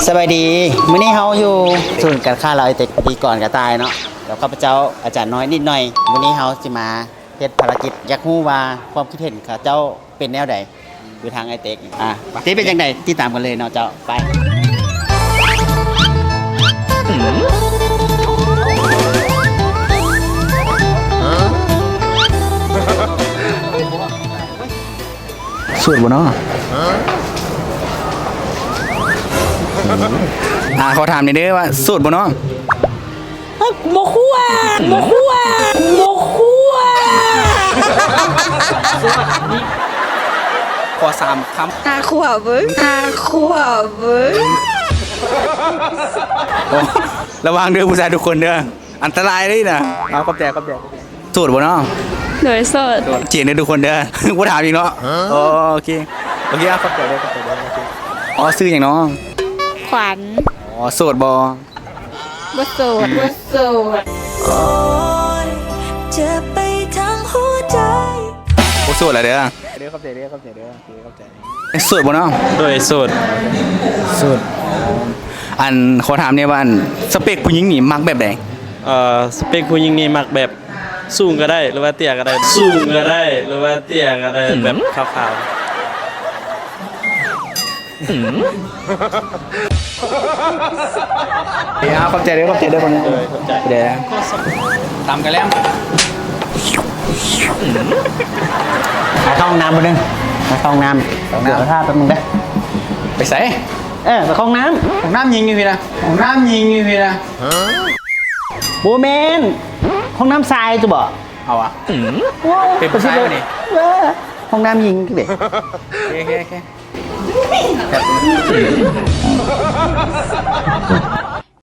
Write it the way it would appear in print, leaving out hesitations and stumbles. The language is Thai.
สบายดีมื้อนี้เฮาอยู่ศูนย์การค้าเราไอเต็กปีก่อนก็ตายเนาะแล้วข้าพเจ้าอาจารย์น้อยนิดหน่อยมื้อนี้เฮาสิมาเฮ็ดภารกิจอยากรู้ว่าความคิดเห็นข้าเจ้าเป็นแนวใดอยู่ทางไอเต็กที่เป็นจังไดติดตามกันเลยเนาะเจ้าไปสูตรบ่เนาะขอถามหน่อยเด้อว่าสูตรบ่เนาะโมคั่วขอ3 คำ อาขวบเบิ้ง ระวังเด้อผู้ชายทุกคนเด้ออันตรายเลยนะเอาขอบใจสูตรบ่เนาะ โดยสด เจียนเด้อทุกคนเด้อกูถามอีกเนาะโอเคขอบใจเด้ออ๋อซื้ออย่างเนาะ ขวัญ อ๋อโสดบ่ บ่โสด โอ้ยเจ็บไปทั้งหัวใจ บ่โสดแล้วเด้อขอบใจโสดบ่เนาะ โดยสูตร อันขอถามเนี่ยว่าอันสเปคผู้หญิงนี่มักแบบใด สเปคผู้หญิงนี่มักแบบสูงก็ได้หรือว่าเตี้ยก็ได้สูงก็ได้หรือว่าเตี้ยก็ได้แบบขาวขอบใจเด้อคนนี้เดี๋ยวตามกันแล้วหาเข้าห้องน้ำมานึงหาเข้าห้องน้ำเดี๋ยวท่าแป๊บนึงได้ไปใส่ไปเข้าห้องน้ำยิงอยู่พี่นะห้องน้ำยิงอยู่พี่นะโบแมนห้องน้ำทรายจะบอกเอาอะเป็นผู้ชายป่ะนี่ห้องน้ำยิงเด็กโอเค